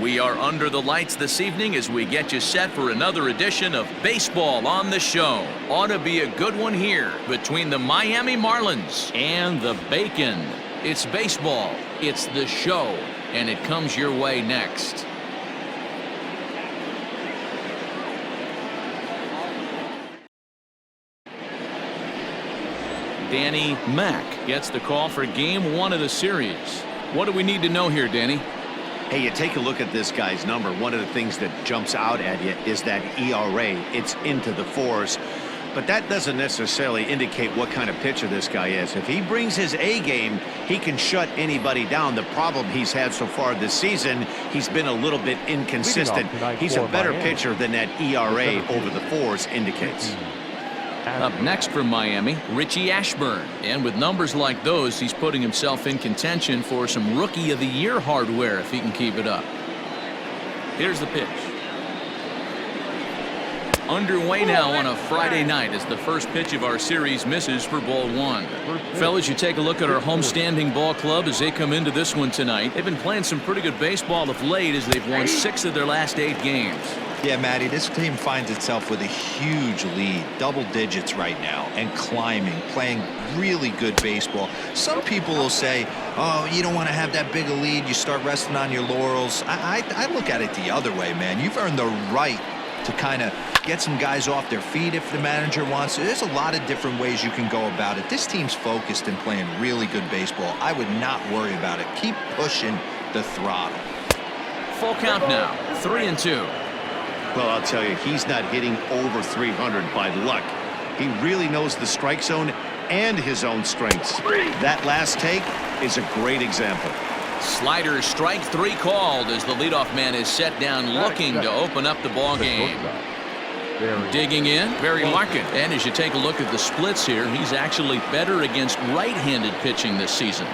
We are under the lights this evening as we get you set for another edition of Baseball on the Show. Ought to be a good one here between the Miami Marlins and the Bacon. It's baseball, it's the show, and it comes your way next. Danny Mack gets the call for game 1 of the series. What do we need to know here, Danny? Hey, you take a look at this guy's number. One of the things that jumps out at you is that ERA. It's into the 4s. But that doesn't necessarily indicate what kind of pitcher this guy is. If he brings his A game, he can shut anybody down. The problem he's had so far this season, he's been a little bit inconsistent. He's a better pitcher than that ERA over the 4s indicates. Up next for Miami, Richie Ashburn. And with numbers like those, he's putting himself in contention for some Rookie of the Year hardware if he can keep it up. Here's the pitch. Underway now on a Friday night as the first pitch of our series misses for ball 1. Fellas, you take a look at our homestanding ball club as they come into this one tonight. They've been playing some pretty good baseball of late as they've won 6 of their last 8 games. Yeah, Matty, this team finds itself with a huge lead, double digits right now, and climbing, playing really good baseball. Some people will say, oh, you don't want to have that big a lead, you start resting on your laurels. I look at it the other way, man. You've earned the right to kind of get some guys off their feet if the manager wants to. There's a lot of different ways you can go about it. This team's focused and playing really good baseball. I would not worry about it. Keep pushing the throttle. Full count now, 3-2. Well, I'll tell you, he's not hitting over 300 by luck. He really knows the strike zone and his own strengths. That last take is a great example. Slider strike 3 called as the leadoff man is set down looking to open up the ball game. Digging in, Barry Larkin. And as you take a look at the splits here, he's actually better against right-handed pitching this season.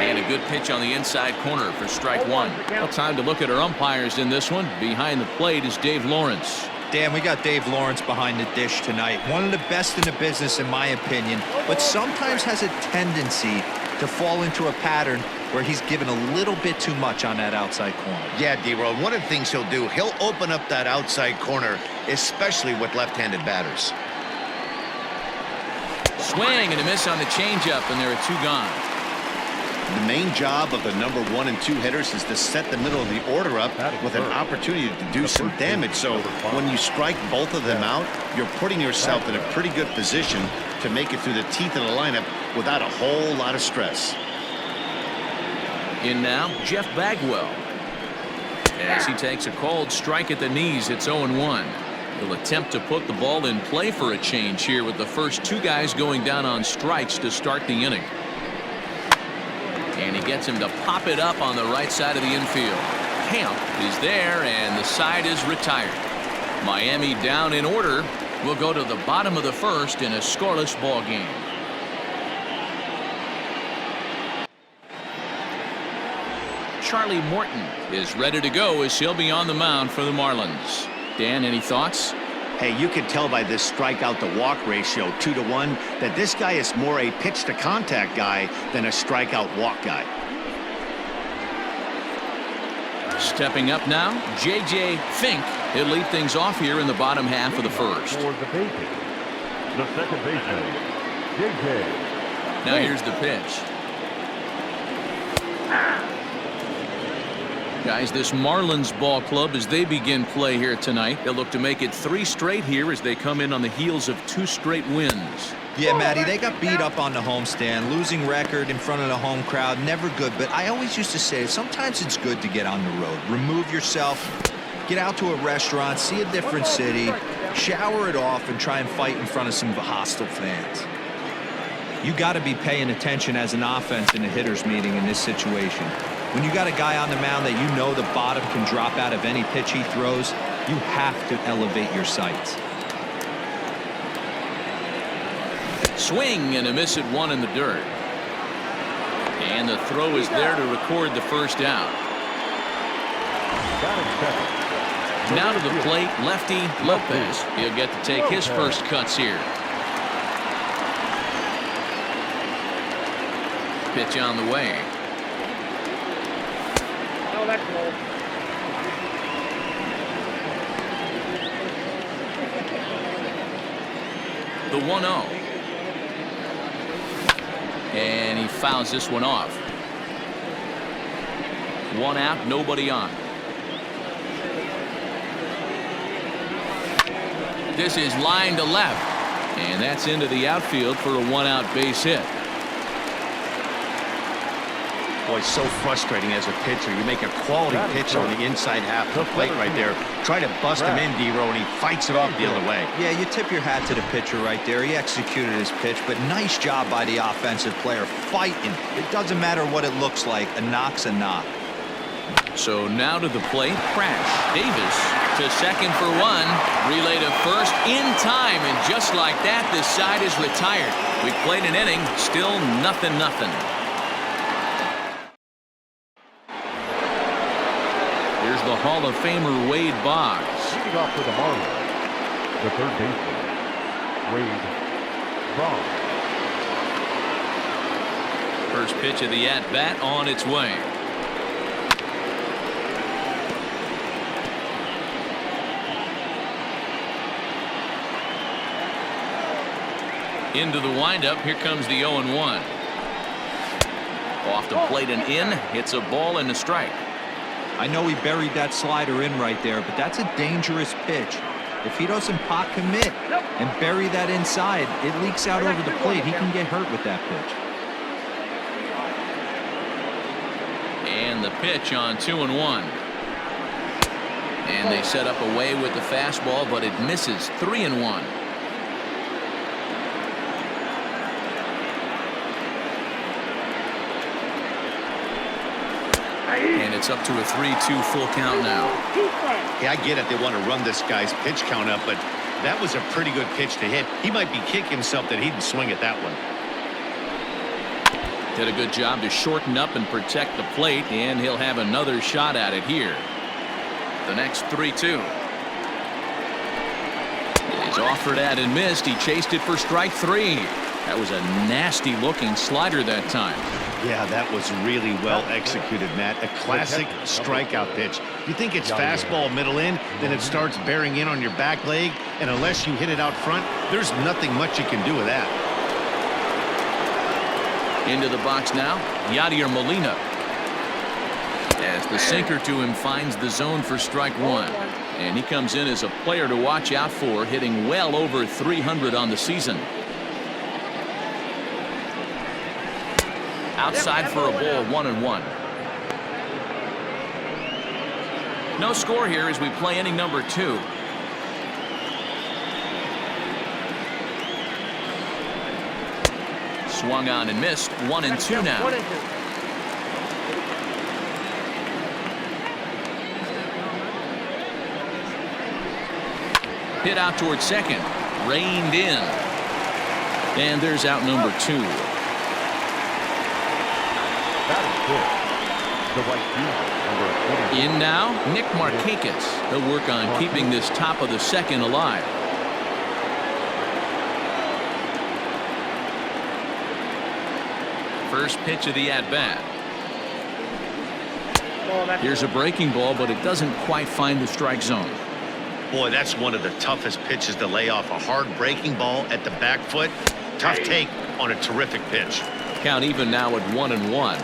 And a good pitch on the inside corner for strike 1. Well, time to look at our umpires in this one. Behind the plate is Dave Lawrence. Dan, we got Dave Lawrence behind the dish tonight. One of the best in the business, in my opinion, but sometimes has a tendency to fall into a pattern where he's given a little bit too much on that outside corner. Yeah, D-Roll, one of the things he'll do, he'll open up that outside corner, especially with left-handed batters. Swing and a miss on the changeup, and there are 2 gone. The main job of the number 1 and 2 hitters is to set the middle of the order up with an opportunity to do some damage. So when you strike both of them out, you're putting yourself in a pretty good position to make it through the teeth of the lineup without a whole lot of stress. In now, Jeff Bagwell. As he takes a called strike at the knees, it's 0-1. He'll attempt to put the ball in play for a change here with the first 2 guys going down on strikes to start the inning. And he gets him to pop it up on the right side of the infield. Camp is there, and the side is retired. Miami down in order. We'll go to the bottom of the first in a scoreless ball game. Charlie Morton is ready to go as he'll be on the mound for the Marlins. Dan, any thoughts? Hey, you can tell by this strikeout to walk ratio 2-to-1 that this guy is more a pitch to contact guy than a strikeout walk guy. Stepping up now, J.J. Fink. He'll lead things off here in the bottom half of the first. For the second baseman, J.J. Now here's the pitch. Guys, this Marlins ball club, as they begin play here tonight, they'll look to make it 3 straight here as they come in on the heels of 2 straight wins. Yeah, Matty, they got beat up on the homestand. Losing record in front of the home crowd, never good. But I always used to say sometimes it's good to get on the road. Remove yourself, get out to a restaurant, see a different city, shower it off, and try and fight in front of some hostile fans. You got to be paying attention as an offense in a hitter's meeting in this situation. When you got a guy on the mound that you know the bottom can drop out of any pitch he throws, you have to elevate your sights. Swing and a miss at 1 in the dirt. And the throw is there to record the first out. Now to the plate, lefty Lopez. He'll get to take his first cuts here. Pitch on the way. The 1-0. And he fouls this one off. One out, nobody on. This is line to left. And that's into the outfield for a one-out base hit. Boy, so frustrating as a pitcher. You make a quality pitch on the inside half of the plate right there. Try to bust him in, D-Row, and he fights it off the other way. Yeah, you tip your hat to the pitcher right there. He executed his pitch, but nice job by the offensive player fighting. It doesn't matter what it looks like. A knock's a knock. So now to the plate, crash. Davis to second for one. Relay to first in time, and just like that, this side is retired. We've played an inning, still 0-0. Here's the Hall of Famer Wade Boggs. Leading off for the Marlins, the third baseman, Wade Boggs. First pitch of the at-bat on its way. Into the windup. Here comes the 0-1. Off the plate and in. Hits a ball and a strike. I know he buried that slider in right there, but that's a dangerous pitch. If he doesn't pot commit and bury that inside, it leaks out over the plate. He can get hurt with that pitch. And the pitch on 2-1. And they set up away with the fastball, but it misses. 3-1. And it's up to a 3-2 full count now. Yeah, I get it. They want to run this guy's pitch count up, but that was a pretty good pitch to hit. He might be kicking himself that he didn't swing at that one. Did a good job to shorten up and protect the plate, and he'll have another shot at it here. The next 3-2. He's offered at and missed. He chased it for strike 3. That was a nasty looking slider that time. Yeah, that was really well executed, Matt. A classic strikeout pitch. You think it's fastball middle in, then it starts bearing in on your back leg, and unless you hit it out front, there's nothing much you can do with that. Into the box now, Yadier Molina. As the sinker to him finds the zone for strike 1. And he comes in as a player to watch out for, hitting well over 300 on the season. Outside for a ball, 1-1. No score here as we play inning number 2. Swung on and missed. 1-2 now. Hit out towards second. Reined in. And there's out number 2. In now, Nick Markakis. He'll work on keeping this top of the second alive. First pitch of the at-bat. Here's a breaking ball, but it doesn't quite find the strike zone. Boy, that's one of the toughest pitches to lay off. A hard breaking ball at the back foot. Tough take on a terrific pitch. Count even now at 1-1.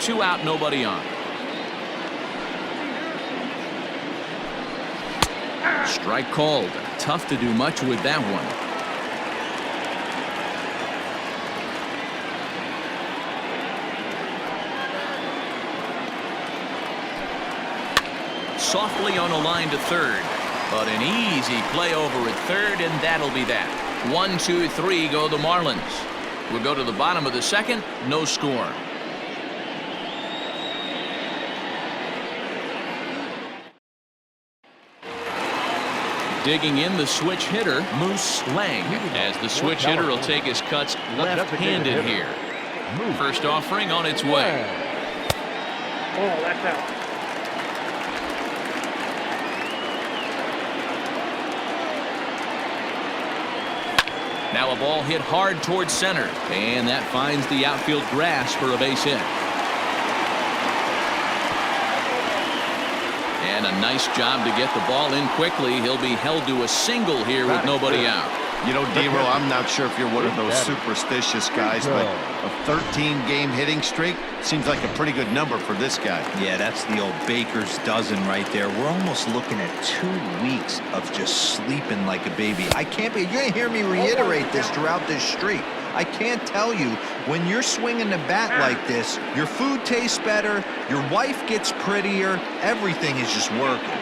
2 out, nobody on. Strike called. Tough to do much with that one. Softly on a line to third, but an easy play over at third, and that'll be that. 1, 2, 3 go the Marlins. We'll go to the bottom of the second. No score. Digging in the switch hitter, Moose Lang, as the switch hitter will take his cuts left-handed here. First offering on its way. Oh, that's out. Now a ball hit hard towards center, and that finds the outfield grass for a base hit. And a nice job to get the ball in quickly. He'll be held to a single here with nobody out. You know, D-Row, I'm not sure if you're one of those superstitious guys, but a 13-game hitting streak seems like a pretty good number for this guy. Yeah, that's the old baker's dozen right there. We're almost looking at 2 weeks of just sleeping like a baby. I can't be. You're going to hear me reiterate this throughout this streak. I can't tell you, when you're swinging the bat like this, your food tastes better, your wife gets prettier, everything is just working.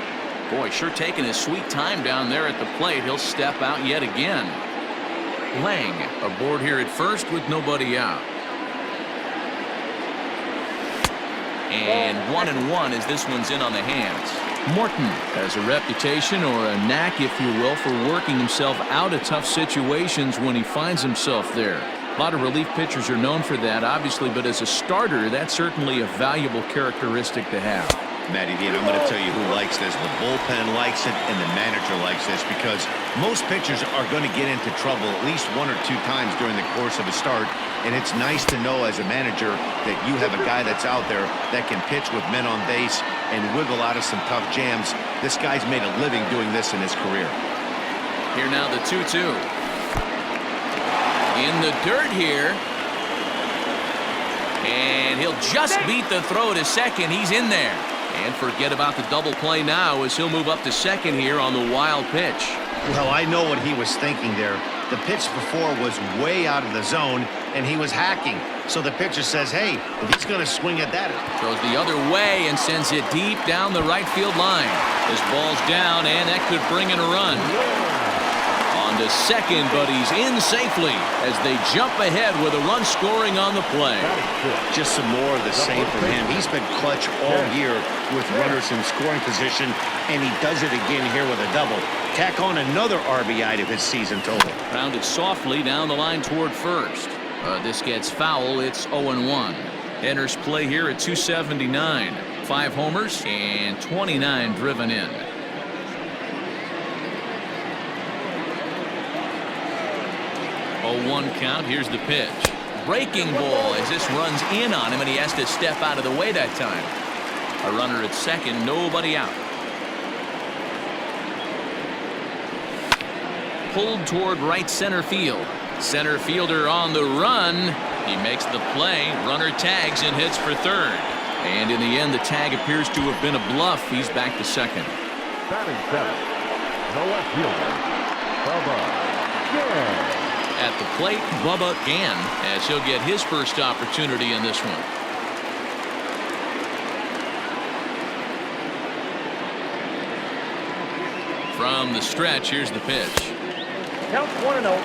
Boy, sure taking his sweet time down there at the plate. He'll step out yet again. Lang aboard here at first with nobody out. And 1-1 as this one's in on the hands. Morton has a reputation, or a knack, if you will, for working himself out of tough situations when he finds himself there. A lot of relief pitchers are known for that, obviously, but as a starter, that's certainly a valuable characteristic to have. Matty D, and I'm going to tell you who likes this. The bullpen likes it, and the manager likes this, because most pitchers are going to get into trouble at least 1 or 2 times during the course of a start, and it's nice to know as a manager that you have a guy that's out there that can pitch with men on base and wiggle out of some tough jams. This guy's made a living doing this in his career. Here now the 2-2. In the dirt here. And he'll just beat the throw to second. He's in there. And forget about the double play now as he'll move up to second here on the wild pitch. Well, I know what he was thinking there. The pitch before was way out of the zone, and he was hacking. So the pitcher says, hey, if he's going to swing at that. Throws the other way and sends it deep down the right field line. This ball's down, and that could bring in a run. On to second, but he's in safely as they jump ahead with a run scoring on the play. Just some more of the same from him. He's been clutch all year with runners in scoring position, and he does it again here with a double. Tack on another RBI to his season total. Grounded softly down the line toward first. This gets foul. It's 0-1. Enters play here at 279. 5 homers and 29 driven in. 0-1 count. Here's the pitch. Breaking ball as this runs in on him, and he has to step out of the way that time. A runner at second, nobody out. Pulled toward right center field. Center fielder on the run. He makes the play. Runner tags and hits for third. And in the end, the tag appears to have been a bluff. He's back to second. Batting 7, the left fielder, Bubba Gann. At the plate, Bubba Gann, as he'll get his first opportunity in this one. From the stretch, here's the pitch. Count 1-0.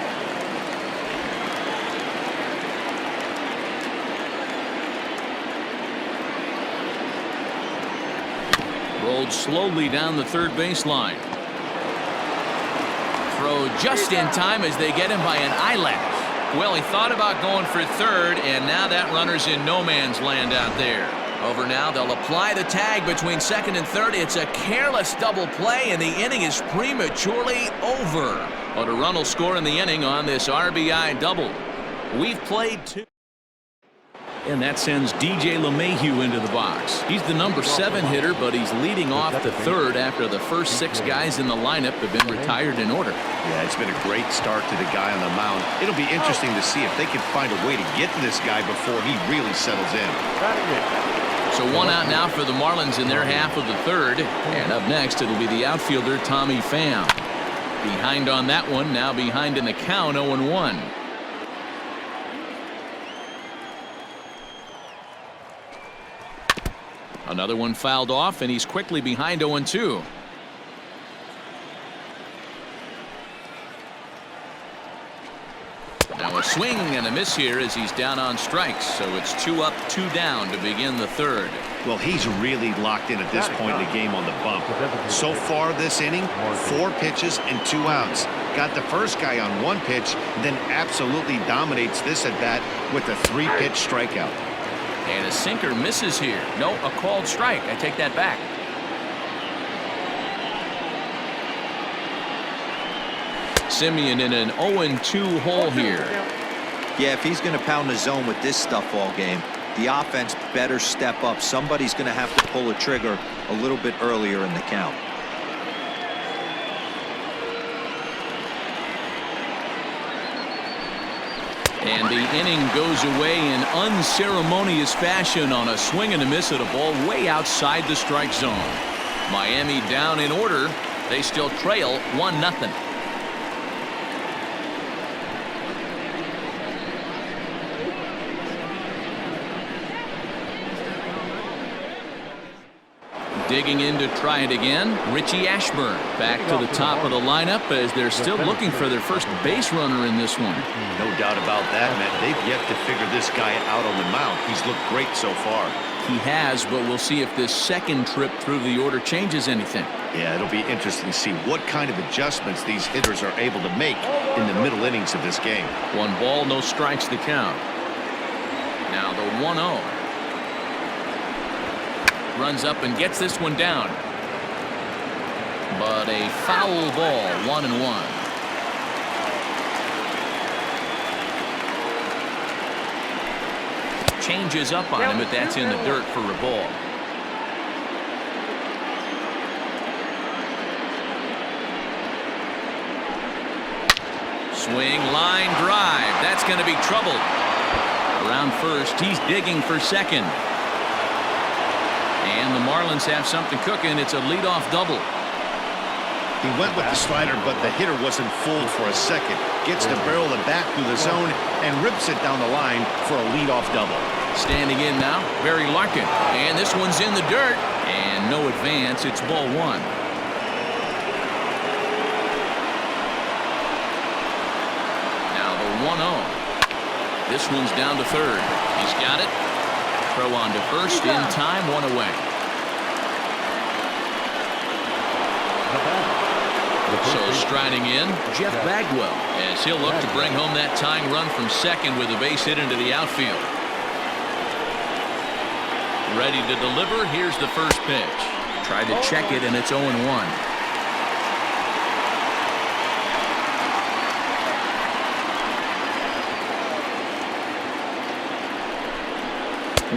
Rolled slowly down the third baseline. Throw just in time as they get him by an eyelash. Well, he thought about going for third, and now that runner's in no man's land out there. Over now, they'll apply the tag between second and third. It's a careless double play, and the inning is prematurely over. But a run will score in the inning on this RBI double. We've played 2. And that sends DJ LeMahieu into the box. He's the number 7 hitter, but he's leading off the third after the first 6 guys in the lineup have been retired in order. Yeah, it's been a great start to the guy on the mound. It'll be interesting to see if they can find a way to get to this guy before he really settles in. So 1 out now for the Marlins in their half of the third. And up next, it'll be the outfielder, Tommy Pham. Behind on that one, now behind in the count, 0-1. Another one fouled off, and he's quickly behind 0-2. Now a swing and a miss here as he's down on strikes. So it's 2 up, 2 down to begin the third. Well, he's really locked in at this point in the game on the bump. So far this inning, 4 pitches and 2 outs. Got the first guy on 1 pitch, then absolutely dominates this at bat with a 3-pitch strikeout. And a sinker misses here. No, a called strike. I take that back. Simeon in an 0-2 hole here. Yeah, if he's going to pound the zone with this stuff all game, the offense better step up. Somebody's going to have to pull a trigger a little bit earlier in the count. And the inning goes away in unceremonious fashion on a swing and a miss at a ball way outside the strike zone. Miami down in order. They still trail 1-0. Digging in to try it again, Richie Ashburn back to the top of the lineup as they're still looking for their first base runner in this one. No doubt about that, Matt. They've yet to figure this guy out on the mound. He's looked great so far. He has, but we'll see if this second trip through the order changes anything. Yeah, it'll be interesting to see what kind of adjustments these hitters are able to make in the middle innings of this game. 1 ball, no strikes to count. Now the 1-0. Runs up and gets this one down. But a foul ball, 1-1. Changes up on him, but that's in the dirt for a ball. Swing, line drive. That's going to be trouble. Around first, he's digging for second. And the Marlins have something cooking. It's a leadoff double. He went with the slider, but the hitter wasn't fooled for a second. Gets the barrel of the bat through the zone and rips it down the line for a leadoff double. Standing in now, Barry Larkin. And this one's in the dirt. And no advance. It's ball 1. Now the 1-0. This one's down to third. He's got it. Throw on to first in time, 1 away. So striding in, Jeff Bagwell, as he'll look to bring home that tying run from second with a base hit into the outfield. Ready to deliver. Here's the first pitch. Tried to check it, and it's 0-1.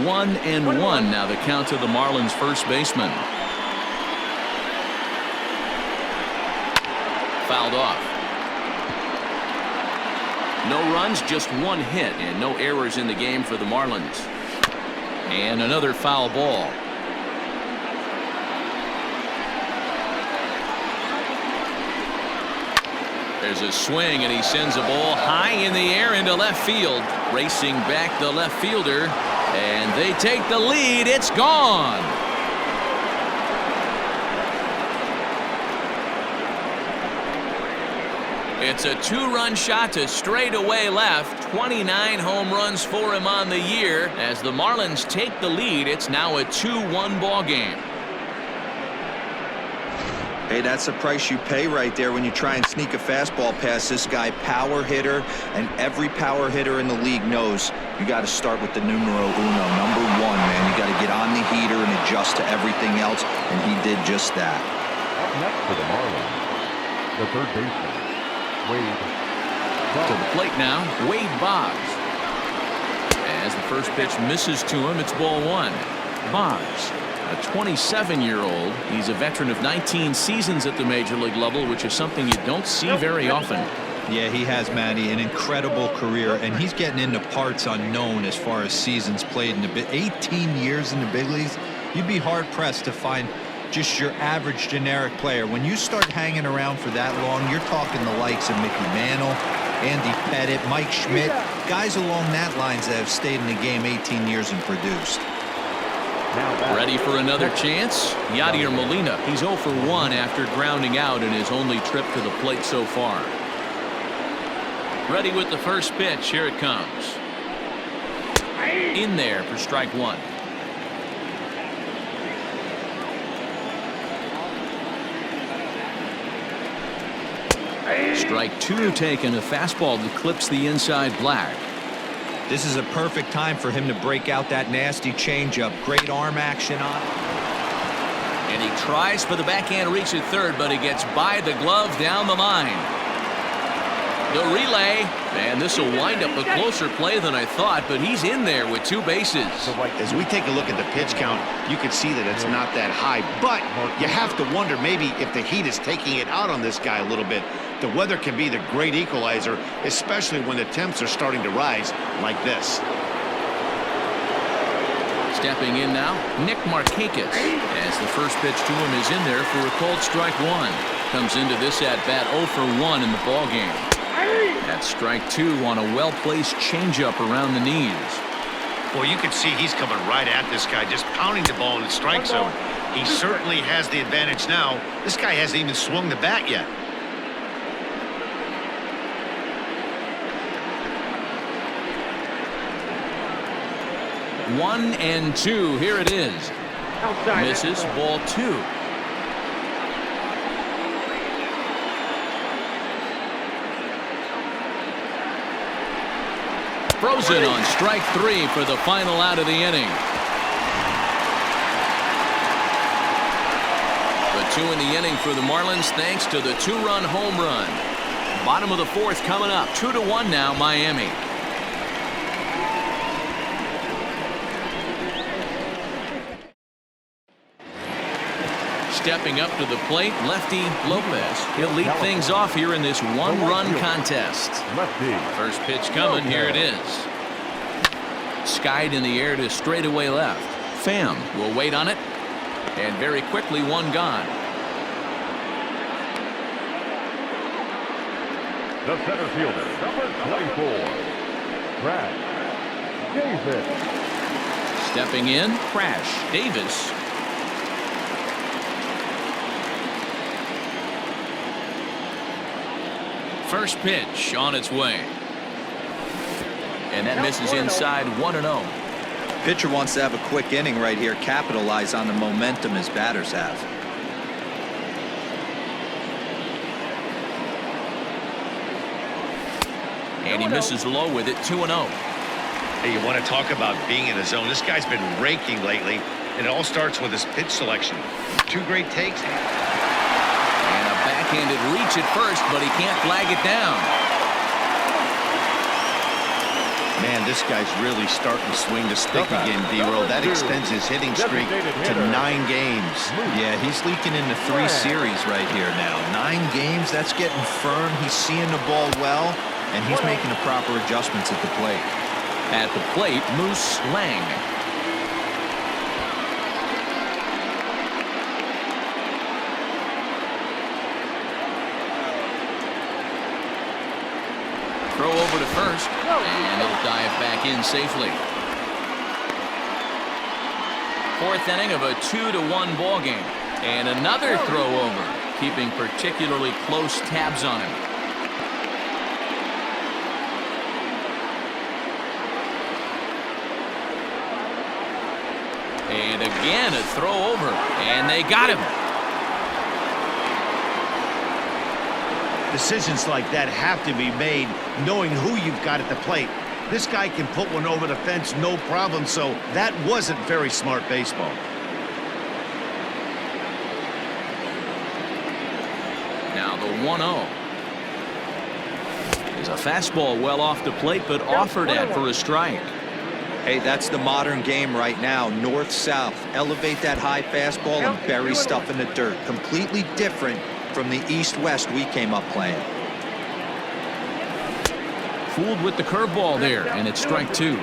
1-1 now the count to the Marlins first baseman. Fouled off. No runs, just 1 hit, and no errors in the game for the Marlins. And another foul ball. There's a swing, and he sends a ball high in the air into left field. Racing back the left fielder, and they take the lead. It's gone. It's a 2-run shot to straightaway left. 29 home runs for him on the year. As the Marlins take the lead, it's now a 2-1 ball game. Hey, that's the price you pay right there when you try and sneak a fastball past this guy. Power hitter, and every power hitter in the league knows you got to start with the numero uno, number 1, man. You got to get on the heater and adjust to everything else, and he did just that. Up next for the Marlins, the third baseman, Wade. To the plate now, Wade Boggs. As the first pitch misses to him, it's ball 1. Boggs, a 27-year-old. He's a veteran of 19 seasons at the major league level, which is something you don't see very often. Yeah, he has, Matty, an incredible career, and he's getting into parts unknown as far as seasons played in the 18 years in the big leagues. You'd be hard-pressed to find just your average generic player. When you start hanging around for that long, you're talking the likes of Mickey Mantle, Andy Pettitte, Mike Schmidt, guys along that lines that have stayed in the game 18 years and produced. Ready for another chance? Yadier Molina. He's 0 for 1 after grounding out in his only trip to the plate so far. Ready with the first pitch. Here it comes. In there for strike 1. Strike 2 taken. A fastball that clips the inside black. This is a perfect time for him to break out that nasty changeup. Great arm action on it. And he tries for the backhand reach at third, but he gets by the glove down the line. The relay. And this will wind up a closer play than I thought, but he's in there with 2 bases. As we take a look at the pitch count, you can see that it's not that high, but you have to wonder maybe if the heat is taking it out on this guy a little bit. The weather can be the great equalizer, especially when the temps are starting to rise like this. Stepping in now, Nick Markakis, as the first pitch to him is in there for a called strike 1. Comes into this at-bat 0 for 1 in the ballgame. That's strike 2 on a well-placed changeup around the knees. Well, you can see he's coming right at this guy, just pounding the ball in the strike zone. He certainly has the advantage now. This guy hasn't even swung the bat yet. One and 2. Here it is. Outside. Misses, ball 2. Frozen on strike 3 for the final out of the inning. The 2 in the inning for the Marlins thanks to the 2-run home run. Bottom of the 4th coming up. 2-1 now, Miami. Stepping up to the plate, lefty Lopez. He'll lead things off here in this 1-run contest. First pitch coming, here it is. Skied in the air to straightaway left. Pham will wait on it. And very quickly, 1 gone. The center fielder, number 24, Crash Davis. Stepping in, Crash Davis. First pitch on its way. And that misses inside 1-0. Pitcher wants to have a quick inning right here, capitalize on the momentum his batters have. And he misses low with it, 2-0. Hey, you want to talk about being in the zone. This guy's been raking lately, and it all starts with his pitch selection. 2 great takes. And a backhanded reach at first, but he can't flag it down. Man, this guy's really starting to swing the stick again, D-Roll. That extends his hitting streak to 9 games. Yeah, he's leaking into 3 series right here now. 9 games, that's getting firm. He's seeing the ball well, and he's making the proper adjustments at the plate. At the plate, Moose Lang. Throw over to first, and he'll dive back in safely. 4th inning of a 2-1 ball game, and another throw over, keeping particularly close tabs on him. And again a throw over, and they got him. Decisions like that have to be made knowing who you've got at the plate. This guy can put one over the fence no problem, so that wasn't very smart baseball. Now the 1-0 is a fastball well off the plate, but offered at for a strike. Hey, that's the modern game right now. North-south. Elevate that high fastball and bury stuff in the dirt. Completely different from the east-west we came up playing. Fooled with the curveball there, and it's strike 2.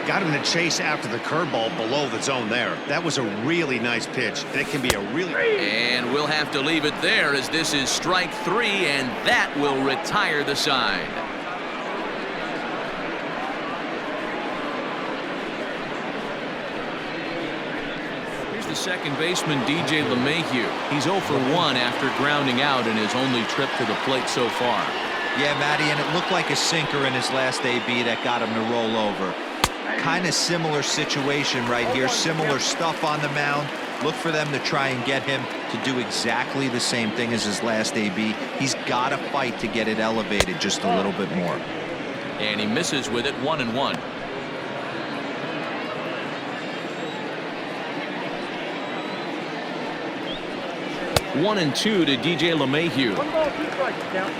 Got him to chase after the curveball below the zone there. That was a really nice pitch. That can be a really... And we'll have to leave it there as this is strike 3, and that will retire the side. The second baseman, DJ LeMahieu. He's 0 for 1 after grounding out in his only trip to the plate so far. Yeah, Matty, and it looked like a sinker in his last AB that got him to roll over. Kind of similar situation right here. Similar stuff on the mound. Look for them to try and get him to do exactly the same thing as his last AB. He's got to fight to get it elevated just a little bit more. And he misses with it, 1-1. 1-2 to DJ LeMahieu. 1 ball, 2 strikes, count.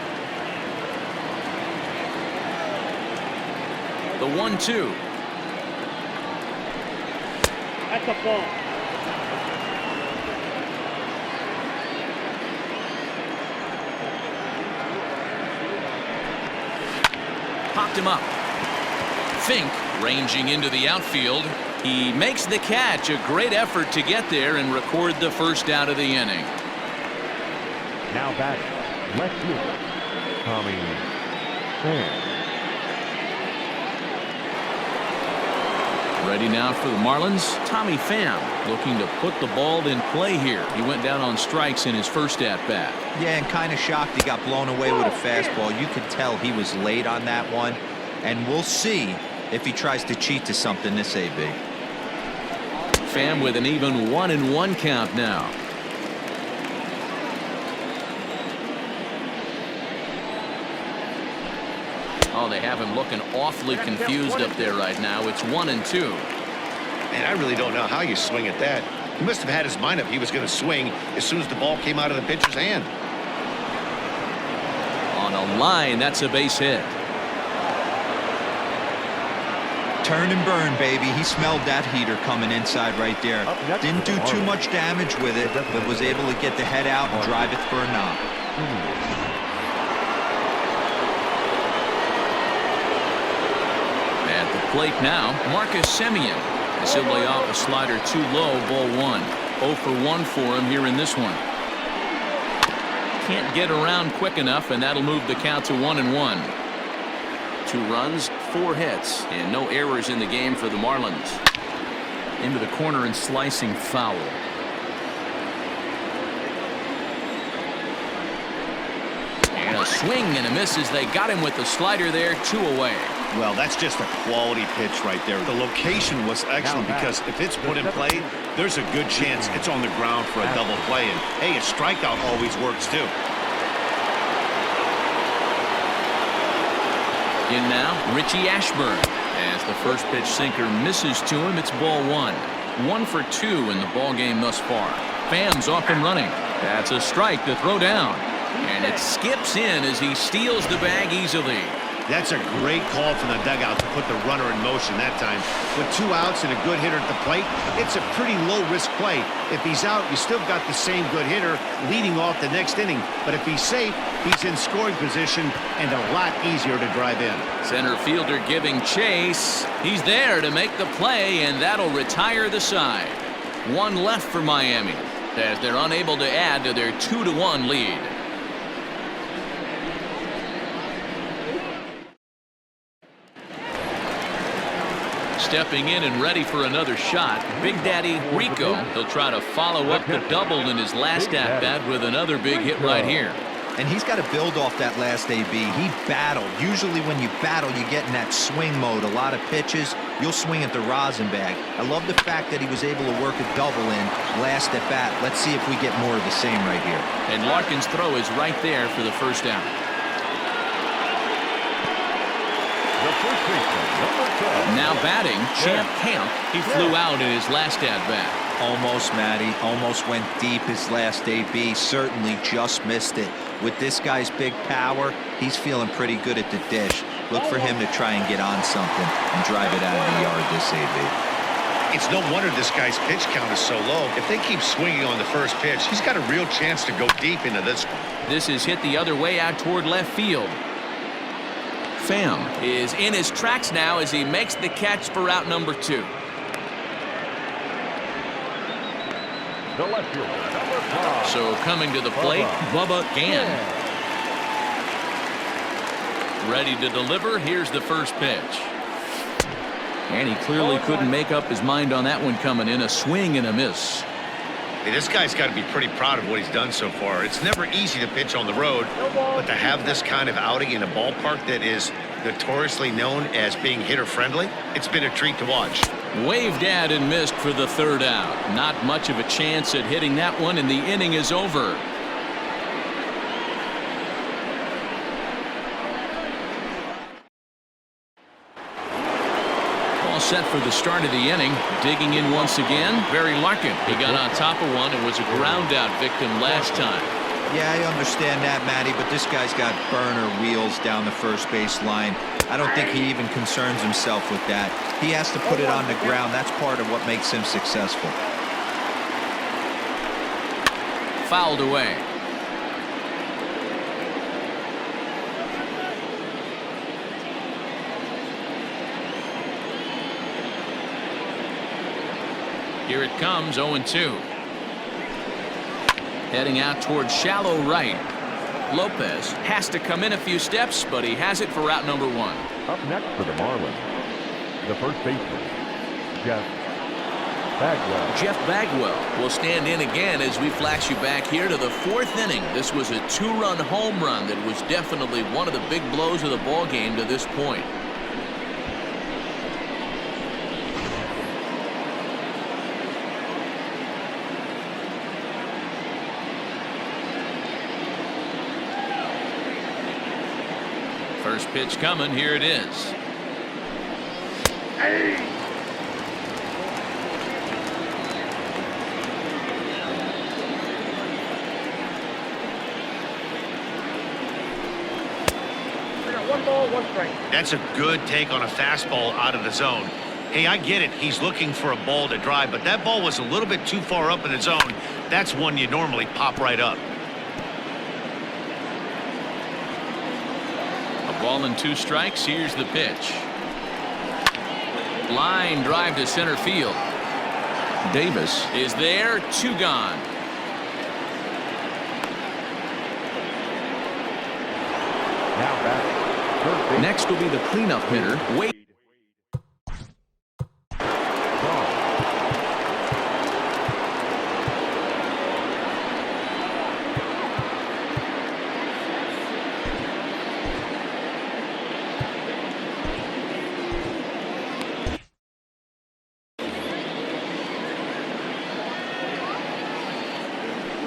The 1-2. That's a ball. Popped him up. Fink ranging into the outfield. He makes the catch. A great effort to get there and record the first out of the inning. Now batting, left fielder, Tommy Pham. Ready now for the Marlins. Tommy Pham looking to put the ball in play here. He went down on strikes in his first at-bat. Yeah, and kind of shocked he got blown away with a fastball. You could tell he was late on that one. And we'll see if he tries to cheat to something this AB. Pham with an even 1-1 count now. Oh, they have him looking awfully confused up there right now. It's 1-2. Man, I really don't know how you swing at that. He must have had his mind up he was going to swing as soon as the ball came out of the pitcher's hand. On a line, that's a base hit. Turn and burn, baby. He smelled that heater coming inside right there. Didn't do too much damage with it, but was able to get the head out and drive it for a knock. At the plate now, Marcus Semien. He'll lay off a slider too low, ball 1. 0 for 1 for him here in this one. Can't get around quick enough, and that'll move the count to 1-1. 2 runs, 4 hits, and no errors in the game for the Marlins. Into the corner and slicing foul. And a swing and a miss as they got him with the slider there, 2 away. Well, that's just a quality pitch right there. The location was excellent because if it's put in play, there's a good chance it's on the ground for a double play. And, hey, a strikeout always works, too. In now, Richie Ashburn. As the first pitch sinker misses to him, it's ball 1. 1 for 2 in the ball game thus far. Pham's off and running. That's a strike to throw down. And it skips in as he steals the bag easily. That's a great call from the dugout to put the runner in motion that time. With 2 outs and a good hitter at the plate, it's a pretty low-risk play. If he's out, you still got the same good hitter leading off the next inning. But if he's safe, he's in scoring position and a lot easier to drive in. Center fielder giving chase. He's there to make the play, and that'll retire the side. 1 left for Miami as they're unable to add to their 2-1 lead. Stepping in and ready for another shot, Big Daddy Rico. He'll try to follow up the double in his last at-bat with another big hit right here. And he's got to build off that last AB. He battled. Usually when you battle, you get in that swing mode. A lot of pitches, you'll swing at the rosin bag. I love the fact that he was able to work a double in last at bat. Let's see if we get more of the same right here. And Larkin's throw is right there for the first out. Now batting, Champ Camp. He flew out in his last at-bat. Almost, Matty. Almost went deep his last AB. Certainly just missed it. With this guy's big power, he's feeling pretty good at the dish. Look for him to try and get on something and drive it out of the yard this AB. It's no wonder this guy's pitch count is so low. If they keep swinging on the first pitch, he's got a real chance to go deep into this one. This is hit the other way out toward left field. Pham is in his tracks now as he makes the catch for out number 2. The left fielder, number 5. So coming to the plate, Bubba Gann. Ready to deliver. Here's the first pitch. And he clearly couldn't make up his mind on that one coming in. A swing and a miss. Hey, this guy's got to be pretty proud of what he's done so far. It's never easy to pitch on the road, but to have this kind of outing in a ballpark that is notoriously known as being hitter-friendly, it's been a treat to watch. Waved at and missed for the third out. Not much of a chance at hitting that one, and the inning is over. Set for the start of the inning. Digging in once again, Barry Larkin. He got on top of one and was a ground out victim last time. Yeah, I understand that, Matty, but this guy's got burner wheels down the first base line. I don't think he even concerns himself with that. He has to put it on the ground. That's part of what makes him successful. Fouled away. Here it comes, 0-2. Heading out towards shallow right. Lopez has to come in a few steps, but he has it for route number 1. Up next for the Marlins, the first baseman, Jeff Bagwell. Jeff Bagwell will stand in again as we flash you back here to the 4th inning. This was a 2-run home run that was definitely one of the big blows of the ball game to this point. First pitch coming. Here it is. Hey. One ball, one strike. That's a good take on a fastball out of the zone. Hey, I get it. He's looking for a ball to drive, but that ball was a little bit too far up in the zone. That's one you normally pop right up. Ball and 2 strikes. Here's the pitch. Line drive to center field. Davis is there. 2 gone. Now back, third base. Next will be the cleanup hitter. Wade.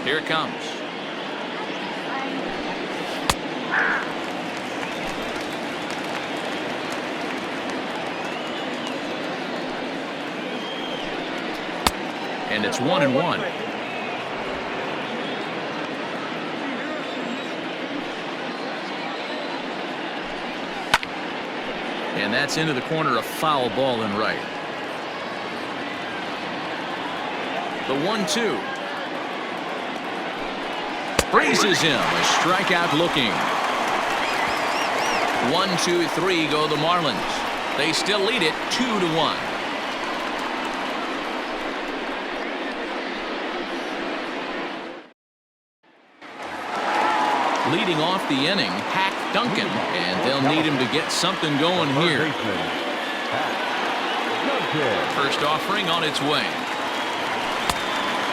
Here it comes. And it's 1-1. And that's into the corner, a foul ball and right. The 1-2. Freezes him. A strikeout looking. 1-2-3 go the Marlins. They still lead it 2-1. Leading off the inning, Hack Duncan, and they'll need him to get something going here. First offering on its way.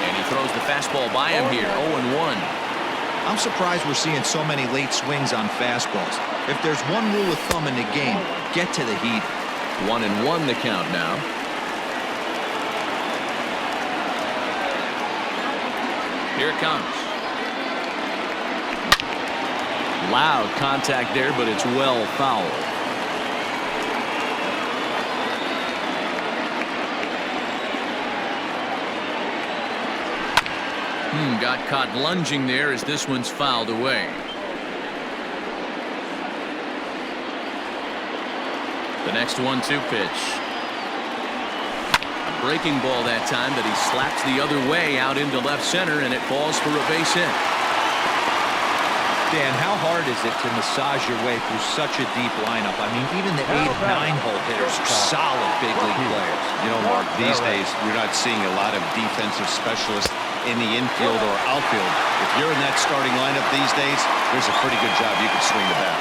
And he throws the fastball by him here, 0-1. I'm surprised we're seeing so many late swings on fastballs. If there's one rule of thumb in the game, get to the heat. 1-1 the count now. Here it comes. Loud contact there, but it's well fouled. Got caught lunging there as this one's fouled away. The next 1-2 pitch. A breaking ball that time that he slaps the other way out into left center, and it falls for a base hit. Dan, how hard is it to massage your way through such a deep lineup? I mean, even the 8-9 hole hitters are solid big league players. You know, Mark, these days you're not seeing a lot of defensive specialists in the infield or outfield. If you're in that starting lineup these days, there's a pretty good job you can swing the bat.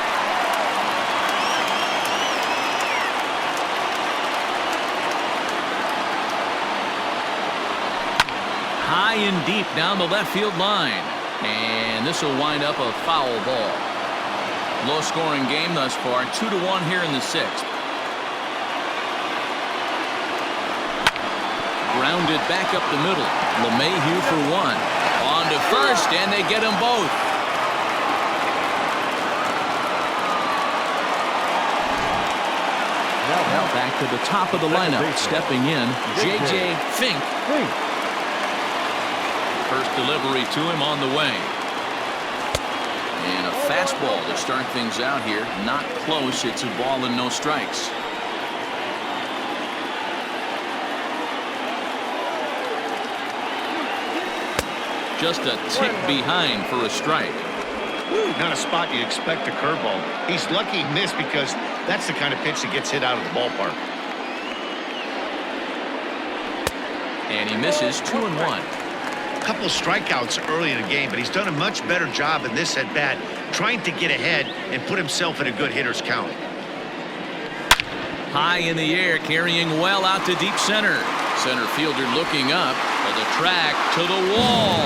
High and deep down the left field line. And this will wind up a foul ball. Low scoring game thus far. 2-1 here in the 6th. Grounded back up the middle. LeMahieu for 1. On to first, and they get them both. Now back to the top of the lineup. Stepping in, J.J. Fink. First delivery to him on the way. And a fastball to start things out here. Not close. It's a ball and no strikes. Just a tick behind for a strike. Not a spot you expect a curveball. He's lucky he missed because that's the kind of pitch that gets hit out of the ballpark. And he misses 2-1. A couple strikeouts early in the game, but he's done a much better job in this at bat, trying to get ahead and put himself in a good hitter's count. High in the air, carrying well out to deep center. Center fielder looking up for the track to the wall.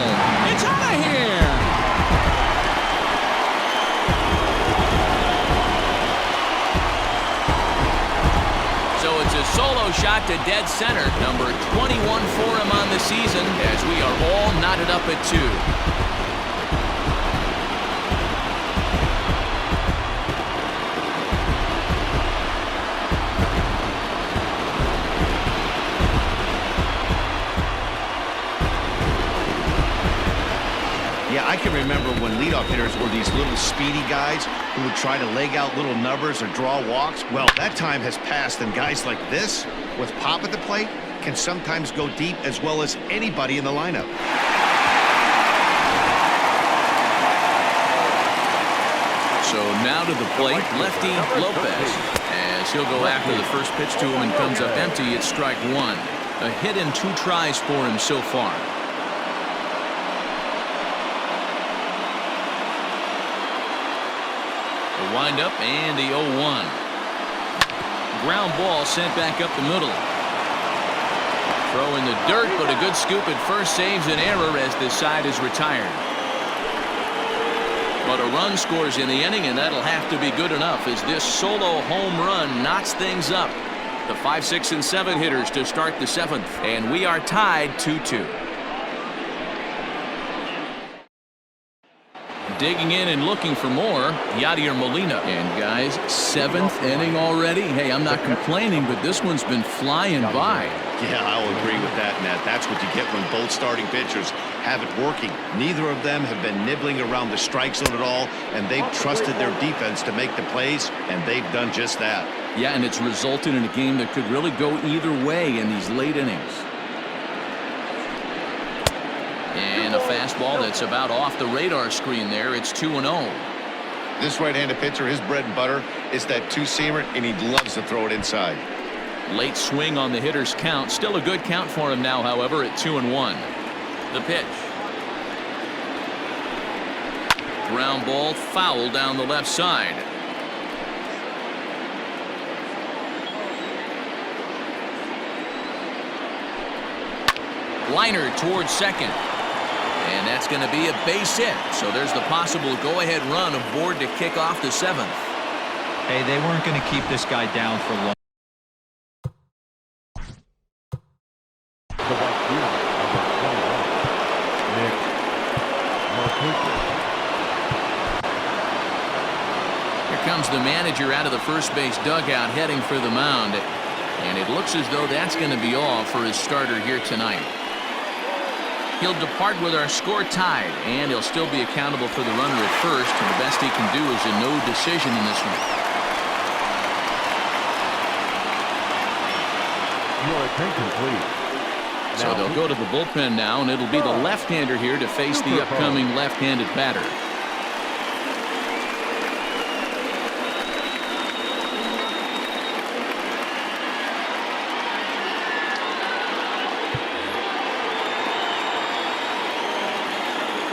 It's out of here. So it's a solo shot to dead center. Number 21 for him on the season as we are all knotted up at 2. Yeah, I can remember when leadoff hitters were these little speedy guys who would try to leg out little numbers or draw walks. Well, that time has passed, and guys like this, with pop at the plate, can sometimes go deep as well as anybody in the lineup. So now to the plate, lefty Lopez, as he'll go after the first pitch to him and comes up empty. It's strike 1. A hit and 2 tries for him so far. The windup and the 0-1. Ground ball sent back up the middle. Throw in the dirt, but a good scoop at first saves an error as this side is retired. But a run scores in the inning, and that'll have to be good enough as this solo home run knots things up. The 5, 6, and 7 hitters to start the 7th, and we are tied 2-2. Digging in and looking for more, Yadier Molina. And guys, 7th inning already. Hey, I'm not complaining, but this one's been flying by. Yeah, I'll agree with that, Nat. That's what you get when both starting pitchers have it working. Neither of them have been nibbling around the strike zone at all, and they've trusted their defense to make the plays, and they've done just that. Yeah, and it's resulted in a game that could really go either way in these late innings. And a fastball that's about off the radar screen there. It's 2-0. This right-handed pitcher, his bread and butter is that two-seamer, and he loves to throw it inside. Late swing on the hitter's count. Still a good count for him now, however, at 2-1. The pitch. Ground ball foul down the left side. Liner towards second. And that's going to be a base hit. So there's the possible go-ahead run aboard to kick off the 7th. Hey, they weren't going to keep this guy down for long. The right fielder, number 21, Mack. Here comes the manager out of the first base dugout heading for the mound. And it looks as though that's going to be all for his starter here tonight. He'll depart with our score tied, and he'll still be accountable for the runner at first, and the best he can do is a no decision in this one. Your attention, please. So they'll go to the bullpen now, and it'll be the left-hander here to face the upcoming left-handed batter.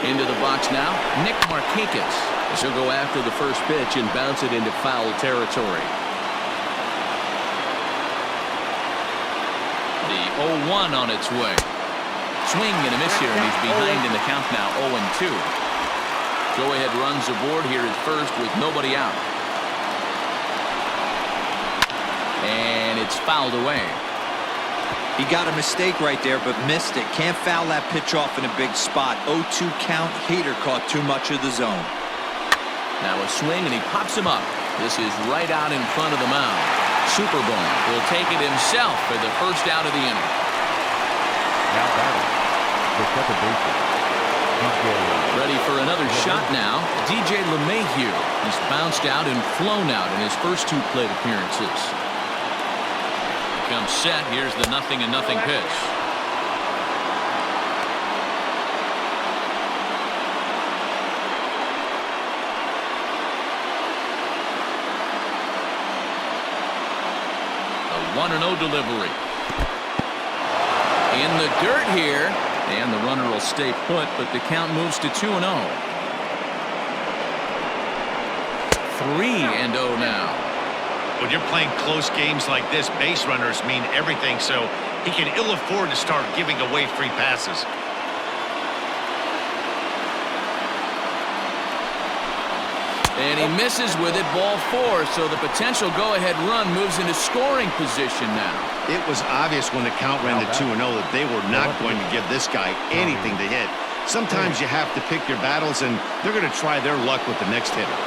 Into the box now, Nick Markakis. He'll go after the first pitch and bounce it into foul territory. The 0-1 on its way. Swing and a miss here, and he's behind in the count now, 0-2. Go-ahead runs aboard here at first with nobody out. And it's fouled away. He got a mistake right there, but missed it. Can't foul that pitch off in a big spot. 0-2 count. Hader caught too much of the zone. Now a swing, and he pops him up. This is right out in front of the mound. Superbone will take it himself for the first out of the inning. Now batting, the second baseman, Ready for another shot now. DJ LeMahieu. He's bounced out and flown out in his first 2 plate appearances. Comes set. Here's the 0-0 pitch. A 1-0 delivery. In the dirt here. And the runner will stay put, but the count moves to 2-0. 3-0 now. When you're playing close games like this, base runners mean everything, so he can ill afford to start giving away free passes. And he misses with it, ball 4, so the potential go-ahead run moves into scoring position now. It was obvious when the count ran to 2-0 that they were not going to give this guy anything to hit. Sometimes you have to pick your battles, and they're going to try their luck with the next hitter.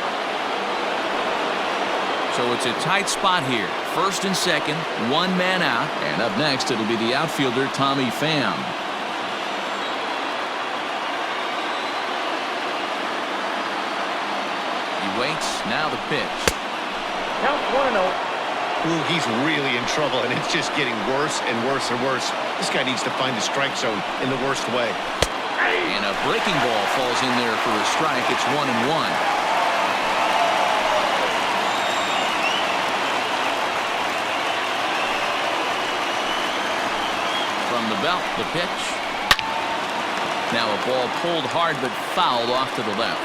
So it's a tight spot here. First and second, 1 man out. And up next, it'll be the outfielder, Tommy Pham. He waits. Now the pitch. Count 1-0. Ooh, he's really in trouble, and it's just getting worse and worse and worse. This guy needs to find the strike zone in the worst way. And a breaking ball falls in there for a strike. It's 1-1. From the belt, the pitch. Now a ball pulled hard but fouled off to the left.